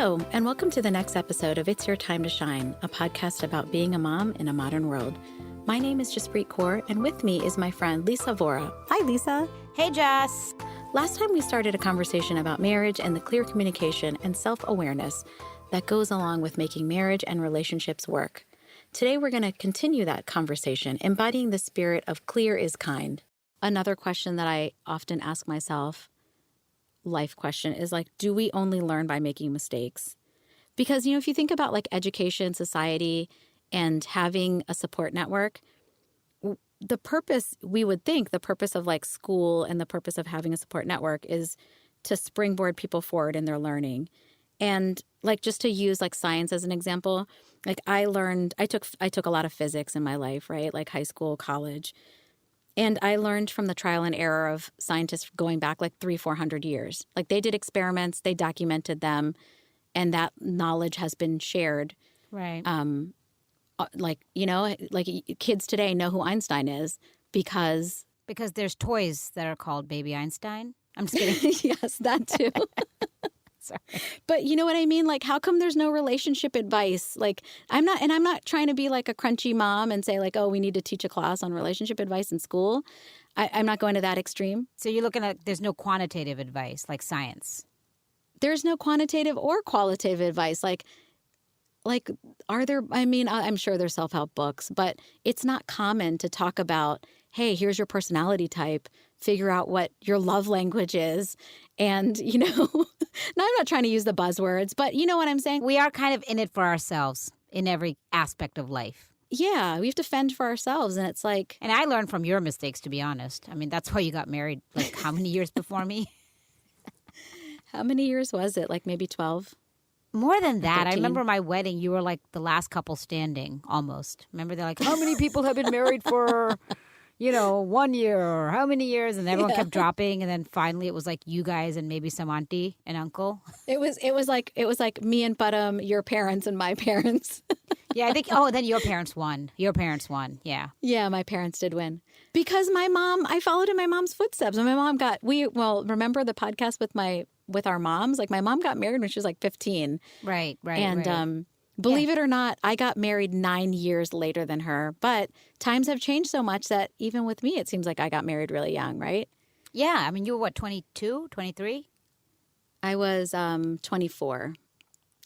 Hello, and welcome to the next episode of It's Your Time to Shine, a podcast about being a mom in a modern world. My name is Juspreet, and with me is my friend Lisa Vora. Hi, Lisa. Hey, Jess. Last time we started a conversation about marriage and the clear communication and self-awareness that goes along with making marriage and relationships work. Today, we're going to continue that conversation, embodying the spirit of clear is kind. Another question that I often ask myself, life question, is like, do we only learn by making mistakes? Because, if you think about like education, society, and having a support network, the purpose of like school and the purpose of having a support network is to springboard people forward in their learning. And like, just to use like science as an example, like I took a lot of physics in my life, right? Like high school, college. And I learned from the trial and error of scientists going back like 300-400 years. Like they did experiments, they documented them, and that knowledge has been shared. Right. Like kids today know who Einstein is because there's toys that are called Baby Einstein. I'm just kidding. Yes, that too. Sorry. But you know what I mean? Like, how come there's no relationship advice? Like, I'm not trying to be like a crunchy mom and say like, oh, we need to teach a class on relationship advice in school. I'm not going to that extreme. So you're looking at, there's no quantitative advice like science. There's no quantitative or qualitative advice. Like, are there, I'm sure there's self-help books, but it's not common to talk about, hey, here's your personality type, figure out what your love language is. And, now I'm not trying to use the buzzwords, but you know what I'm saying? We are kind of in it for ourselves in every aspect of life. Yeah, we have to fend for ourselves. And it's like. And I learned from your mistakes, to be honest. I mean, that's why you got married, like how many years before me? How many years was it? Like maybe 12? More than that. 13. I remember my wedding, you were like the last couple standing, almost. Remember, they're like, how many people have been married for, 1 year or how many years? And everyone kept dropping. And then finally it was like you guys and maybe some auntie and uncle. It was like me and Budum, your parents and my parents. Yeah, I think, then your parents won. Yeah. Yeah, my parents did win. Because I followed in my mom's footsteps. And my mom remember the podcast with our moms? Like my mom got married when she was like 15. Right. And believe it or not, I got married 9 years later than her. But times have changed so much that even with me, it seems like I got married really young, right? Yeah. I mean, you were what, 22, 23? I was 24.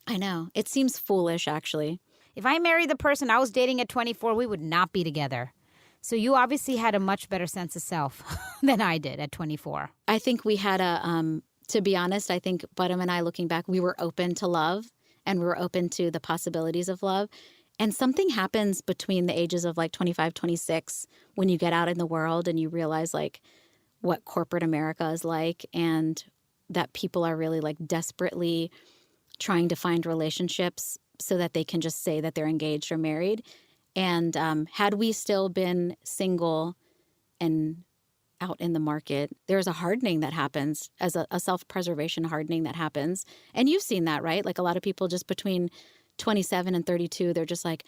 I know. It seems foolish, actually. If I married the person I was dating at 24, we would not be together. So you obviously had a much better sense of self than I did at 24. I think we had to be honest, I think Budum and I, looking back, we were open to love and we were open to the possibilities of love. And something happens between the ages of like 25, 26 when you get out in the world and you realize like what corporate America is like and that people are really like desperately trying to find relationships so that they can just say that they're engaged or married. And had we still been single and out in the market, there's a hardening that happens, as a self-preservation hardening that happens. And you've seen that, right? Like a lot of people just between 27 and 32, they're just like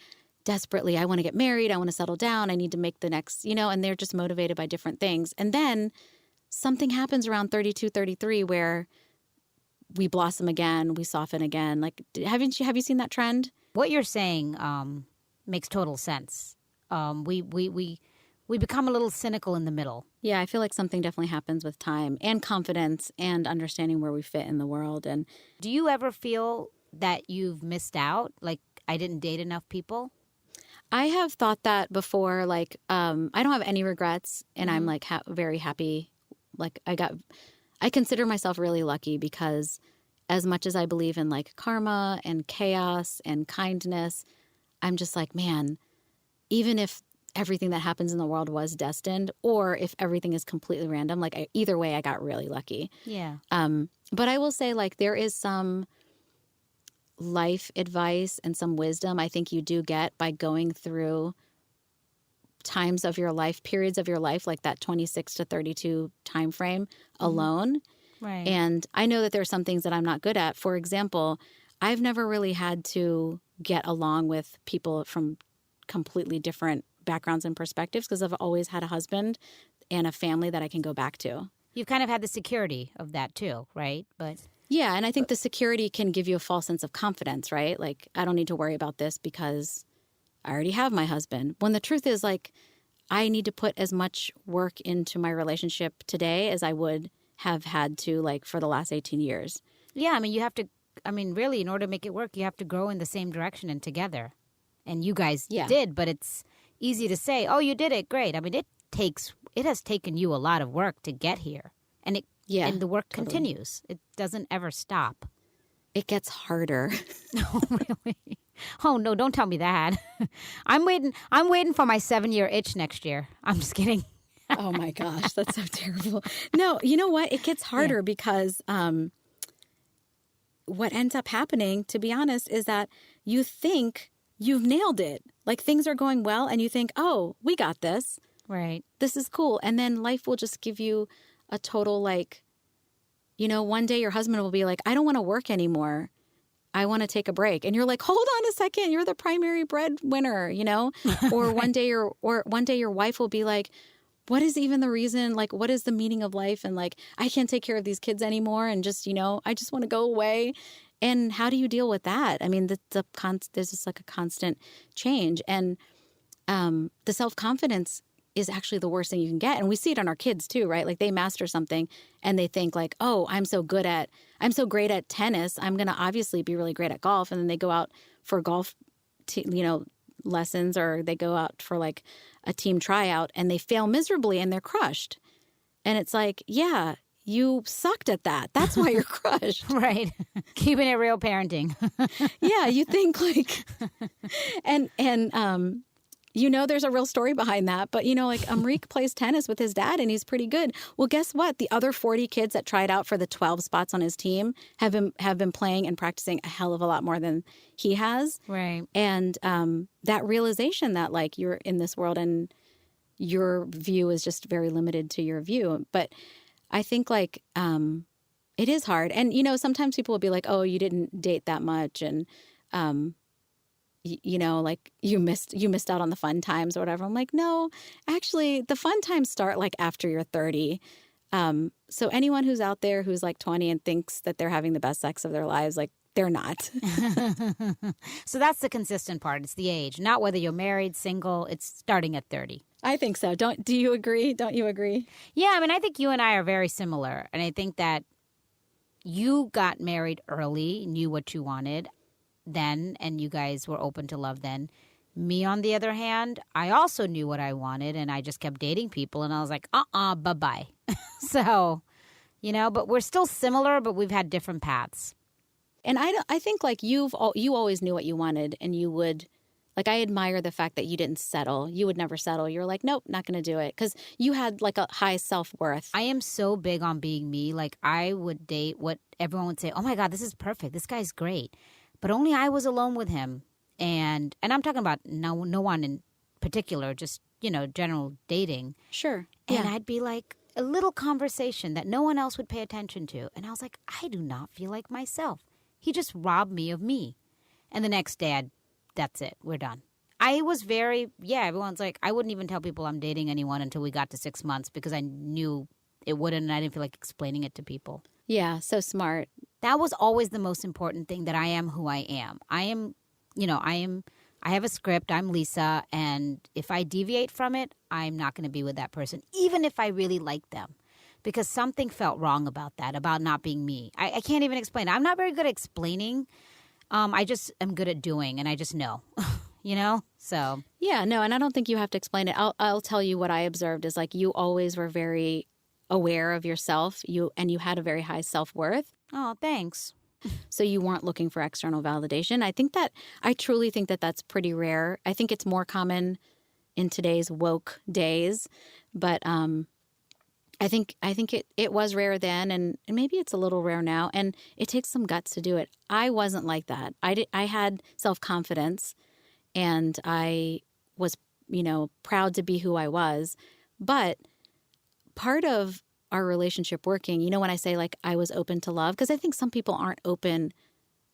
desperately, I want to get married, I want to settle down, I need to make the next, and they're just motivated by different things. And then something happens around 32, 33 where we blossom again, we soften again. Like, have you seen that trend? What you're saying makes total sense. We become a little cynical in the middle. Yeah, I feel like something definitely happens with time and confidence and understanding where we fit in the world. And do you ever feel that you've missed out? Like, I didn't date enough people? I have thought that before. Like, I don't have any regrets, and I'm like very happy. Like, I consider myself really lucky because as much as I believe in like karma and chaos and kindness, I'm just like, man, even if everything that happens in the world was destined or if everything is completely random, like either way, I got really lucky. Yeah. But I will say like there is some life advice and some wisdom I think you do get by going through times of your life, periods of your life, like that 26 to 32 time frame alone. Right. And I know that there are some things that I'm not good at. For example, I've never really had to get along with people from completely different backgrounds and perspectives because I've always had a husband and a family that I can go back to. You've kind of had the security of that too, right? But Yeah, and I think the security can give you a false sense of confidence, right? Like, I don't need to worry about this because I already have my husband. When the truth is, like, I need to put as much work into my relationship today as I would have had to, like, for the last 18 years. Yeah, I mean, you have to, I mean, really, in order to make it work, you have to grow in the same direction and together. And you guys did, but it's easy to say, oh, you did it, great. I mean, it has taken you a lot of work to get here. And and the work continues. It doesn't ever stop. It gets harder. Oh, really? Oh, no, don't tell me that. I'm waiting for my 7-year itch next year. I'm just kidding. Oh, my gosh. That's so terrible. No, you know what? It gets harder because what ends up happening, to be honest, is that you think you've nailed it. Like, things are going well and you think, oh, we got this. Right. This is cool. And then life will just give you a total, like, you know, one day your husband will be like, I don't want to work anymore. I want to take a break. And you're like, hold on a second. You're the primary breadwinner, you know? Or Right. one day your wife will be like, what is even the reason? Like, what is the meaning of life? And like, I can't take care of these kids anymore. And just, you know, I just want to go away. And how do you deal with that? I mean, there's just like a constant change. And the self-confidence is actually the worst thing you can get. And we see it on our kids too, right? Like, they master something and they think like, oh, I'm so great at tennis. I'm going to obviously be really great at golf. And then they go out for golf, lessons, or they go out for like a team tryout and they fail miserably and they're crushed. And it's like, yeah, you sucked at that. That's why you're crushed. Right. Keeping it real parenting. Yeah, you think like, and you know, there's a real story behind that. But, you know, like, Amrik plays tennis with his dad and he's pretty good. Well, guess what? The other 40 kids that tried out for the 12 spots on his team have been playing and practicing a hell of a lot more than he has. Right. And that realization that, like, you're in this world and your view is just very limited to your view. But I think, like, it is hard. And, you know, sometimes people will be like, oh, you didn't date that much. And, you know, like, you missed out on the fun times or whatever. I'm like, no, actually, the fun times start like after you're 30. So anyone who's out there who's like 20 and thinks that they're having the best sex of their lives, like, they're not. So that's the consistent part. It's the age, not whether you're married, single. It's starting at 30. I think so. Do you agree? Don't you agree? Yeah, I mean, I think you and I are very similar. And I think that you got married early, knew what you wanted then, and you guys were open to love then. Me, on the other hand, I also knew what I wanted, and I just kept dating people, and I was like, bye-bye. So, you know, but we're still similar, but we've had different paths. And I think, like, you always knew what you wanted, and you would, like, I admire the fact that you didn't settle. You would never settle. You're like, nope, not going to do it, because you had, like, a high self-worth. I am so big on being me. Like, I would date what everyone would say, oh my God, this is perfect. This guy's great. But only I was alone with him. And I'm talking about no one in particular, just, you know, general dating. Sure. And Yeah. I'd be like, a little conversation that no one else would pay attention to. And I was like, I do not feel like myself. He just robbed me of me. And the next day, that's it. We're done. I was everyone's like, I wouldn't even tell people I'm dating anyone until we got to 6 months because I knew it wouldn't, and I didn't feel like explaining it to people. Yeah, so smart. That was always the most important thing, that I am who I am. I have a script. I'm Lisa. And if I deviate from it, I'm not going to be with that person, even if I really like them, because something felt wrong about that, about not being me. I can't even explain. I'm not very good at explaining. I just am good at doing, and I just know, you know? So. Yeah, no, and I don't think you have to explain it. I'll tell you what I observed is, like, you always were very aware of yourself, and you had a very high self-worth. Oh, thanks. So you weren't looking for external validation. I truly think that that's pretty rare. I think it's more common in today's woke days, but I think it was rare then, and maybe it's a little rare now, and it takes some guts to do it. I wasn't like that. I had self-confidence, and I was, you know, proud to be who I was, but part of our relationship working, you know, when I say, like, I was open to love, because I think some people aren't open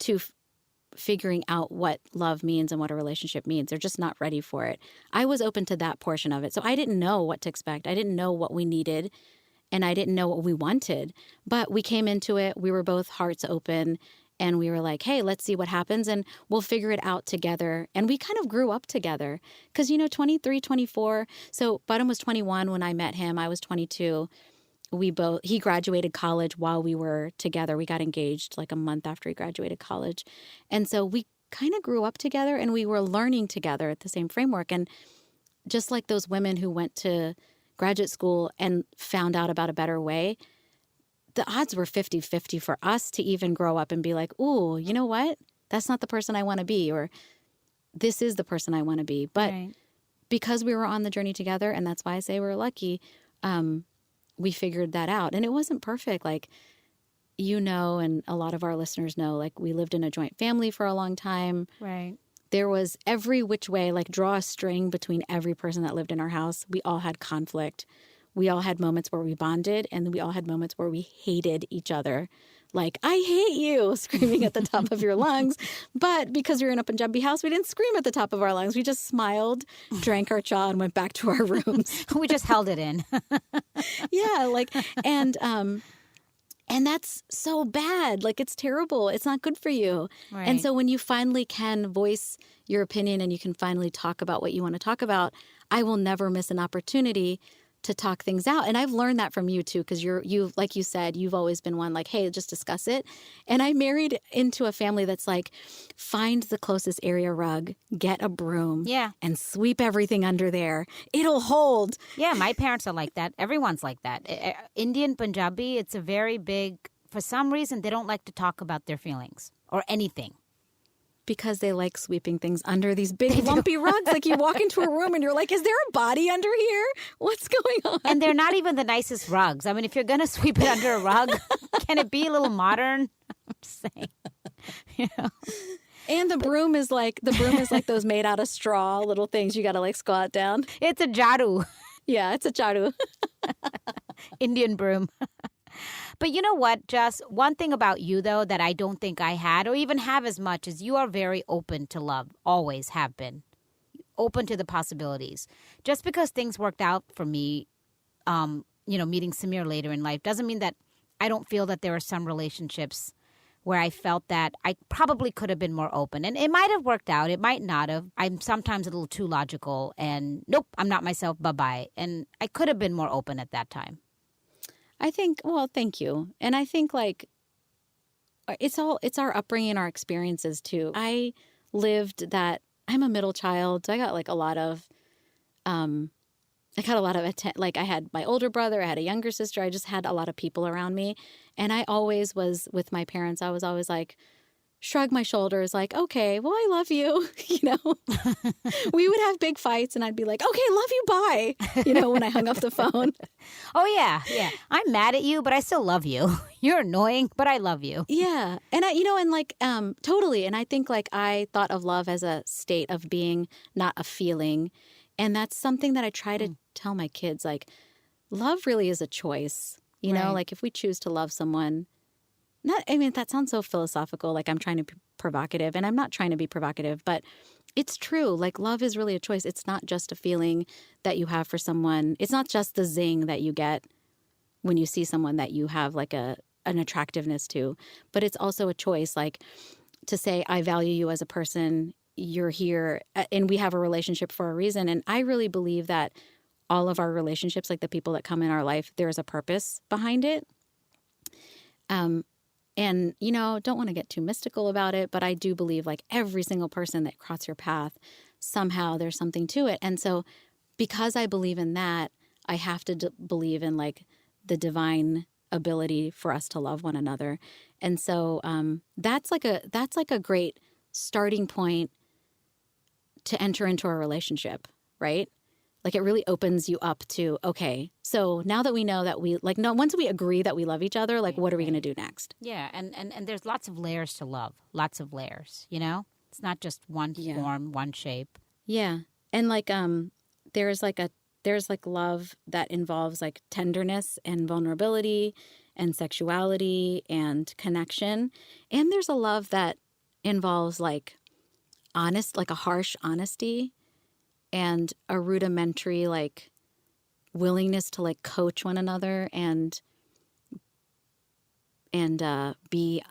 to figuring out what love means and what a relationship means. They're just not ready for it. I was open to that portion of it. So I didn't know what to expect. I didn't know what we needed. and I didn't know what we wanted. But we came into it. We were both hearts open. And we were like, hey, let's see what happens and we'll figure it out together. And we kind of grew up together because, 23, 24. So Bottom was 21 when I met him. I was 22. He graduated college while we were together. We got engaged like a month after he graduated college. And so we kind of grew up together and we were learning together at the same framework. And just like those women who went to graduate school and found out about a better way, the odds were 50-50 for us to even grow up and be like, ooh, you know what? That's not the person I want to be, or this is the person I want to be. But because we were on the journey together, and that's why I say we're lucky, we figured that out. And it wasn't perfect. Like, and a lot of our listeners know, like, we lived in a joint family for a long time. Right. There was every which way, like, draw a string between every person that lived in our house. We all had conflict. We all had moments where we bonded, and we all had moments where we hated each other. Like, I hate you, screaming at the top of your lungs. But because we were in a Punjabi house, we didn't scream at the top of our lungs. We just smiled, drank our cha, and went back to our rooms. We just held it in. Yeah, and that's so bad. Like, it's terrible. It's not good for you. Right. And so when you finally can voice your opinion and you can finally talk about what you want to talk about, I will never miss an opportunity to talk things out. And I've learned that from you too, because you like you said, you've always been one like, hey, just discuss it. And I married into a family that's like, find the closest area rug, get a broom, and sweep everything under there. It'll hold. Yeah, my parents are like that. Everyone's like that. Indian, Punjabi, it's a very big, for some reason, they don't like to talk about their feelings or anything. Because they like sweeping things under these big lumpy rugs. Like, you walk into a room and you're like, is there a body under here? What's going on? And they're not even the nicest rugs. I mean, if you're going to sweep it under a rug, can it be a little modern? I'm saying. And the broom is like those made out of straw little things you got to like squat down. It's a jaru. Yeah, it's a jaru. Indian broom. But you know what, Jess? One thing about you, though, that I don't think I had or even have as much is you are very open to love. Always have been. Open to the possibilities. Just because things worked out for me, meeting Samir later in life doesn't mean that I don't feel that there are some relationships where I felt that I probably could have been more open. And it might have worked out. It might not have. I'm sometimes a little too logical and nope, I'm not myself. Bye-bye. And I could have been more open at that time. I think, well, thank you. And I think like it's our upbringing, our experiences too. I lived that, I'm a middle child. So I got like a lot of, like I had my older brother, I had a younger sister. I just had a lot of people around me. And I always was with my parents. I was always like, shrug my shoulders like, okay, well, I love you. We would have big fights and I'd be like, okay, love you, bye. When I hung up the phone. Oh, yeah. Yeah. I'm mad at you, but I still love you. You're annoying, but I love you. Yeah. And totally. And I think like I thought of love as a state of being, not a feeling. And that's something that I try to tell my kids, like, love really is a choice. Like if we choose to love someone, that sounds so philosophical, like I'm trying to be provocative, and I'm not trying to be provocative, but it's true. Like, love is really a choice. It's not just a feeling that you have for someone. It's not just the zing that you get when you see someone that you have like an attractiveness to, but it's also a choice, like to say, I value you as a person, you're here, and we have a relationship for a reason. And I really believe that all of our relationships, like the people that come in our life, there's a purpose behind it. And, don't want to get too mystical about it, but I do believe like every single person that crosses your path, somehow there's something to it. And so because I believe in that, I have to believe in like the divine ability for us to love one another. And so that's like a great starting point to enter into a relationship, right? Like it really opens you up to, okay, so now that we know that once we agree that we love each other, like what are we going to do next? Yeah, and there's lots of layers to love, lots of layers, It's not just one form, one shape. Yeah. And like there's love that involves like tenderness and vulnerability and sexuality and connection. And there's a love that involves like a harsh honesty and a rudimentary like willingness to like coach one another and be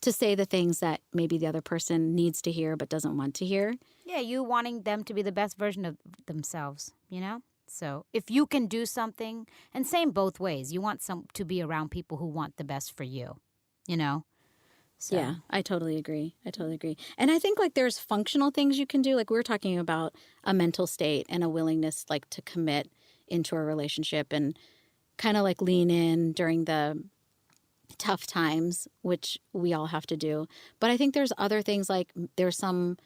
to say the things that maybe the other person needs to hear but doesn't want to hear. Yeah, you wanting them to be the best version of themselves, So if you can do something, and same both ways, you want to be around people who want the best for you, So. Yeah, I totally agree. And I think like there's functional things you can do. Like we were talking about a mental state and a willingness like to commit into a relationship and kind of like lean in during the tough times, which we all have to do. But I think there's other things like there's some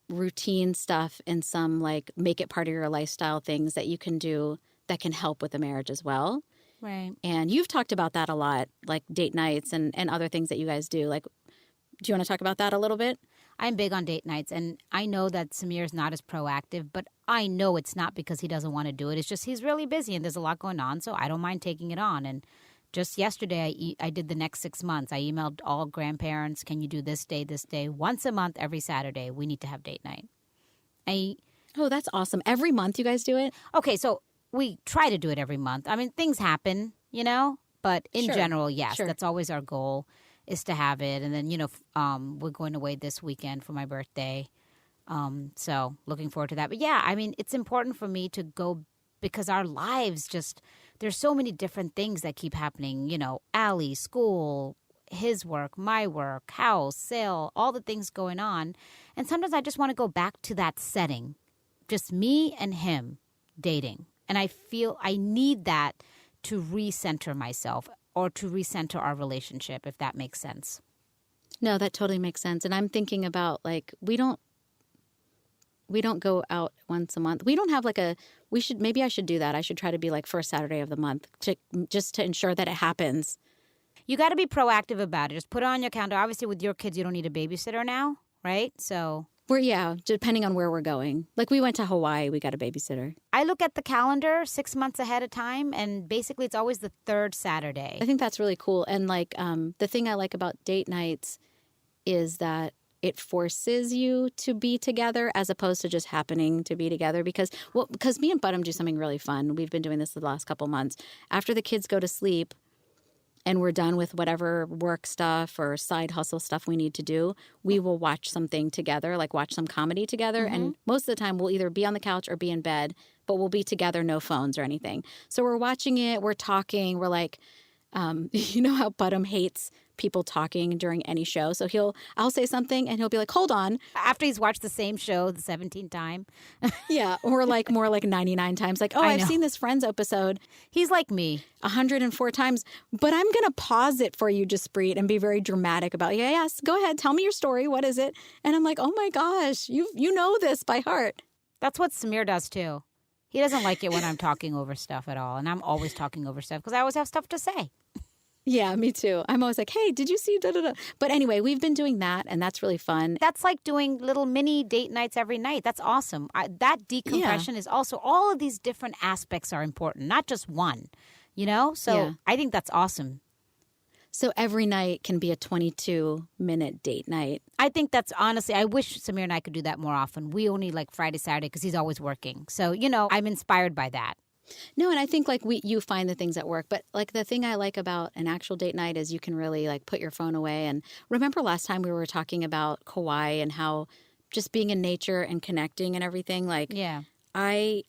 routine stuff and some like make it part of your lifestyle things that you can do that can help with a marriage as well. Right. And you've talked about that a lot, like date nights and other things that you guys do. Like, do you want to talk about that a little bit? I'm big on date nights, and I know that Samir's not as proactive, but I know it's not because he doesn't want to do it. It's just he's really busy and there's a lot going on, so I don't mind taking it on. And just yesterday, I did the next 6 months. I emailed all grandparents, can you do this day, once a month, every Saturday, we need to have date night. Oh, that's awesome. Every month you guys do it? Okay, so we try to do it every month. I mean, things happen, but in general, yes, that's always our goal is to have it. And then, we're going away this weekend for my birthday. So looking forward to that. But yeah, I mean, it's important for me to go because our lives there's so many different things that keep happening, Allie, school, his work, my work, house, sale, all the things going on. And sometimes I just want to go back to that setting, just me and him dating. And I feel I need that to recenter myself or to recenter our relationship, if that makes sense. No, that totally makes sense. And I'm thinking about like, we don't go out once a month. We don't have like maybe I should do that. I should try to be like first Saturday of the month just to ensure that it happens. You got to be proactive about it. Just put it on your calendar. Obviously with your kids, you don't need a babysitter now, right? So depending on where we're going. Like we went to Hawaii, we got a babysitter. I look at the calendar 6 months ahead of time, and basically it's always the third Saturday. I think that's really cool. And like the thing I like about date nights is that it forces you to be together as opposed to just happening to be together because me and Budham do something really fun. We've been doing this the last couple months. After the kids go to sleep and we're done with whatever work stuff or side hustle stuff we need to do, we will watch something together, like watch some comedy together. Mm-hmm. And most of the time we'll either be on the couch or be in bed, but we'll be together, no phones or anything. So we're watching it, we're talking, we're like, you know how Budham hates people talking during any show. So I'll say something and he'll be like, hold on. After he's watched the same show the 17th time. Yeah. Or like more like 99 times. Like, I've seen this Friends episode. He's like me. 104 times. But I'm going to pause it for you, Juspreet, and be very dramatic about, yes, go ahead. Tell me your story. What is it? And I'm like, oh my gosh, you know this by heart. That's what Samir does too. He doesn't like it when I'm talking over stuff at all. And I'm always talking over stuff because I always have stuff to say. Yeah, me too. I'm always like, hey, did you see da-da-da? But anyway, we've been doing that, and that's really fun. That's like doing little mini date nights every night. That's awesome. That decompression is also, all of these different aspects are important, not just one, So I think that's awesome. So every night can be a 22-minute date night. I think that's honestly, I wish Samir and I could do that more often. We only like Friday, Saturday because he's always working. So, I'm inspired by that. No, and I think like you find the things that work. But like the thing I like about an actual date night is you can really like put your phone away. And remember last time we were talking about Kauai and how just being in nature and connecting and everything. Like I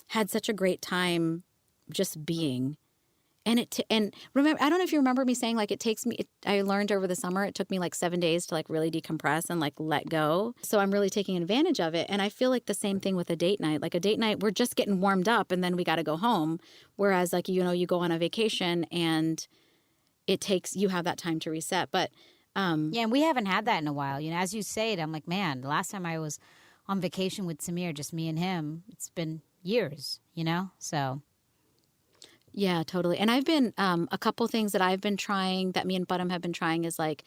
had such a great time just being. And remember, I don't know if you remember me saying like I learned over the summer, it took me like 7 days to like really decompress and like let go. So I'm really taking advantage of it. And I feel like the same thing with a date night. Like a date night, we're just getting warmed up and then we got to go home. Whereas like, you go on a vacation and you have that time to reset. But and we haven't had that in a while. As you say it, I'm like, man, the last time I was on vacation with Samir, just me and him, it's been years, so. Yeah, totally. And I've been, a couple things that I've been trying that me and Budham have been trying is like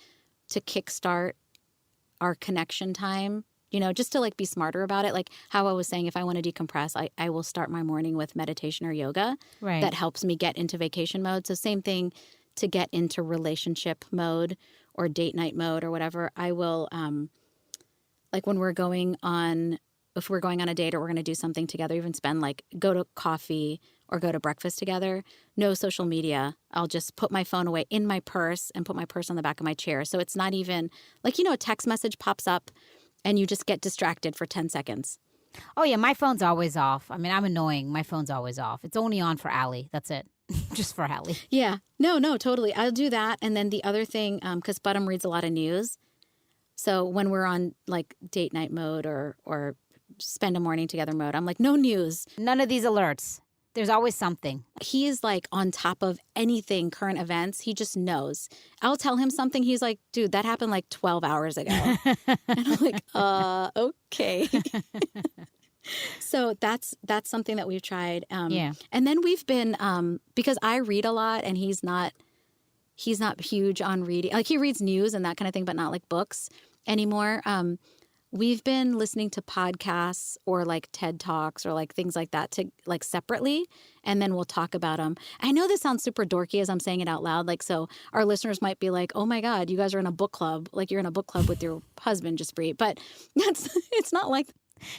to kickstart our connection time, just to like be smarter about it. Like how I was saying, if I want to decompress, I will start my morning with meditation or yoga. Right. That helps me get into vacation mode. So same thing to get into relationship mode or date night mode or whatever. I will, like when we're going on if we're going on a date or we're going to do something together, even spend like go to coffee or go to breakfast together, no social media. I'll just put my phone away in my purse and put my purse on the back of my chair. So it's not even like, a text message pops up and you just get distracted for 10 seconds. Oh, yeah, my phone's always off. I mean, I'm annoying. My phone's always off. It's only on for Allie. That's it. Just for Allie. Yeah. No, totally. I'll do that. And then the other thing, because Bottom reads a lot of news. So when we're on like date night mode or spend a morning together mode, I'm like, no news. None of these alerts. There's always something. He is like on top of anything, current events. He just knows. I'll tell him something. He's like, dude, that happened like 12 hours ago. And I'm like, okay. So that's something that we've tried. Yeah. And then we've been, because I read a lot and he's not huge on reading. Like he reads news and that kind of thing, but not like books anymore. We've been listening to podcasts or like TED Talks or like things like that to like separately, and then we'll talk about them. I know this sounds super dorky as I'm saying it out loud. Like, so our listeners might be like, oh my God, you guys are in a book club. Like you're in a book club with your husband, Juspreet. But it's not like.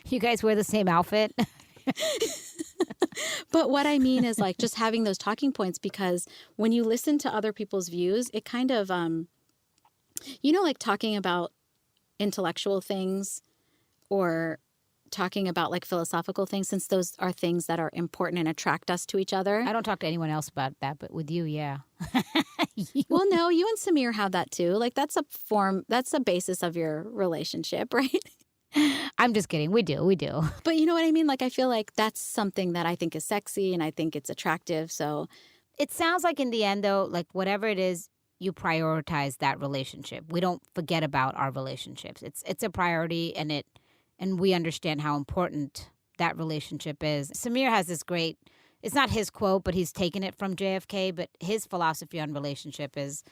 You guys wear the same outfit? But what I mean is like just having those talking points, because when you listen to other people's views, it kind of, like talking about intellectual things or talking about like philosophical things, since those are things that are important and attract us to each other. I don't talk to anyone else about that, but with you, yeah. Well, no, you and Samir have that too. Like that's a basis of your relationship, right? I'm just kidding. We do. But you know what I mean? Like I feel like that's something that I think is sexy and I think it's attractive. So it sounds like in the end, though, like whatever it is, you prioritize that relationship. We don't forget about our relationships. It's a priority, and we understand how important that relationship is. Samir has this great, it's not his quote, but he's taken it from JFK, but his philosophy on relationship is,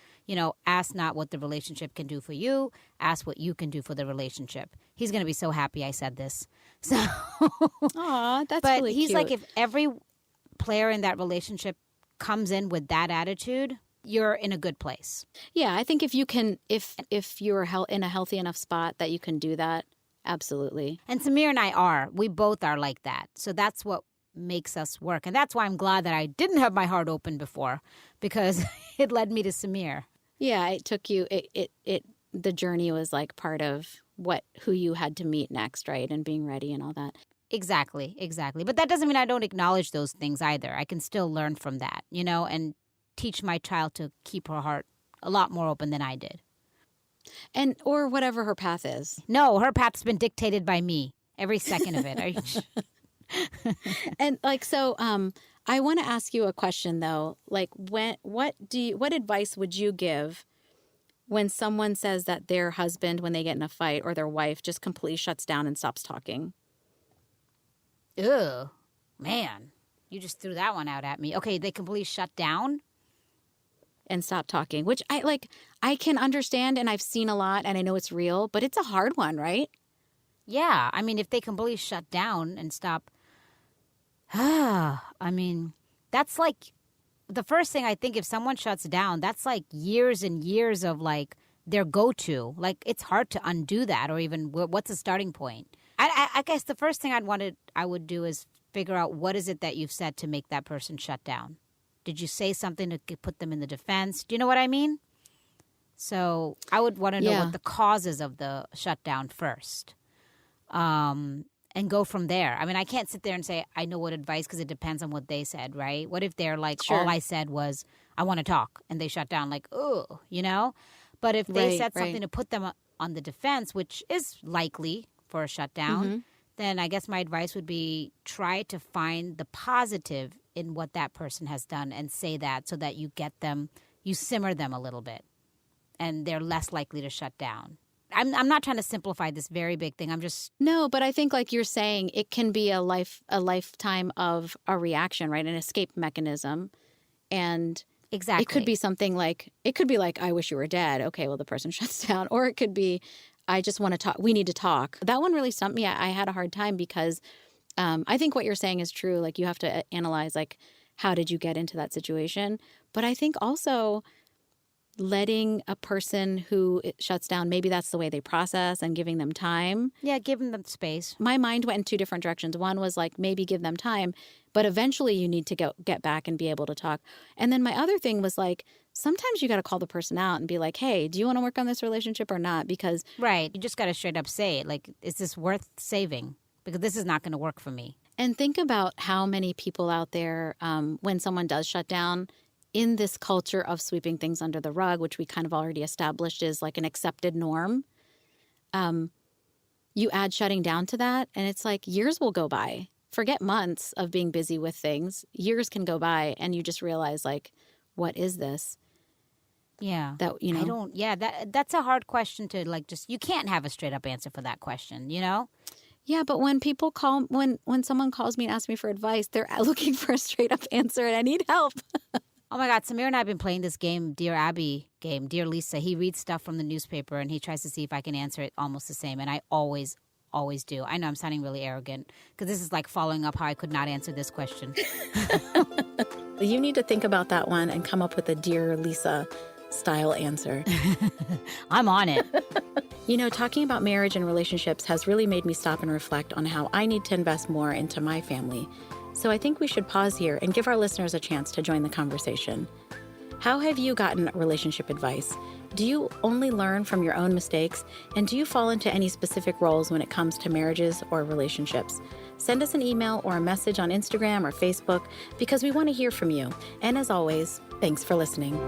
ask not what the relationship can do for you, ask what you can do for the relationship. He's going to be so happy I said this. So, aw, that's but really he's cute. like, if every player in that relationship comes in with that attitude, you're in a good place. Yeah, I think if you can, if you're in a healthy enough spot that you can do that, absolutely. And Samir and we both are like that. So that's what makes us work. And that's why I'm glad that I didn't have my heart open before, because it led me to Samir. Yeah, it took you, the journey was like part of who you had to meet next, right? And being ready and all that. Exactly. But that doesn't mean I don't acknowledge those things either. I can still learn from that, and teach my child to keep her heart a lot more open than I did. And, or whatever her path is. No, her path's been dictated by me, every second of it. And like, so, I want to ask you a question though. Like what advice would you give when someone says that their husband, when they get in a fight, or their wife just completely shuts down and stops talking? Ugh, man, you just threw that one out at me. Okay, they completely shut down and stop talking, which I can understand, and I've seen a lot, and I know it's real, but it's a hard one, right? Yeah, I mean, if they completely shut down and stop, I mean, that's like the first thing I think. If someone shuts down, that's like years and years of like their go-to. Like it's hard to undo that, or even what's the starting point. I guess the first thing I would do is figure out what is it that you've said to make that person shut down. Did you say something to put them in the defense? Do you know what I mean? So I would want to know what the causes of the shutdown first, and go from there. I mean, I can't sit there and say I know what advice, because it depends on what they said, right? What if they're like, all I said was I want to talk, and they shut down, like, oh, But if they said something to put them on the defense, which is likely for a shutdown, then I guess my advice would be try to find the positive in what that person has done and say that, so that you simmer them a little bit, and they're less likely to shut down. I'm not trying to simplify this very big thing. I'm just... No, but I think like you're saying, it can be a lifetime of a reaction, right? An escape mechanism. And exactly. It could be something like, I wish you were dead. Okay, well, the person shuts down. Or it could be, I just want to talk. We need to talk. That one really stumped me. I had a hard time because I think what you're saying is true. Like you have to analyze, like, how did you get into that situation? But I think also letting a person who shuts down, maybe that's the way they process, and giving them time. Yeah, giving them space. My mind went in two different directions. One was like, maybe give them time, but eventually you need to get back and be able to talk. And then my other thing was like, sometimes you got to call the person out and be like, hey, do you want to work on this relationship or not? Because Right. You just got to straight up say it. Like, is this worth saving? Because this is not going to work for me. And think about how many people out there, when someone does shut down, in this culture of sweeping things under the rug, which we kind of already established is like an accepted norm, you add shutting down to that, and it's like years will go by. Forget months of being busy with things. Years can go by, and you just realize, like, what is this? Yeah. That, you know. I don't, yeah, that's a hard question to, like, just, you can't have a straight up answer for that question, you know? Yeah, but when people call, when someone calls me and asks me for advice, they're looking for a straight up answer, and I need help. Oh my God, Samir and I have been playing this game, Dear Abby game, Dear Lisa. He reads stuff from the newspaper and he tries to see if I can answer it almost the same. And I always do. I know I'm sounding really arrogant because this is like following up how I could not answer this question. You need to think about that one and come up with a Dear Lisa style answer. I'm on it. You know, talking about marriage and relationships has really made me stop and reflect on how I need to invest more into my family. So I think we should pause here and give our listeners a chance to join the conversation. How have you gotten relationship advice? Do you only learn from your own mistakes? And do you fall into any specific roles when it comes to marriages or relationships? Send us an email or a message on Instagram or Facebook because we want to hear from you. And as always, thanks for listening.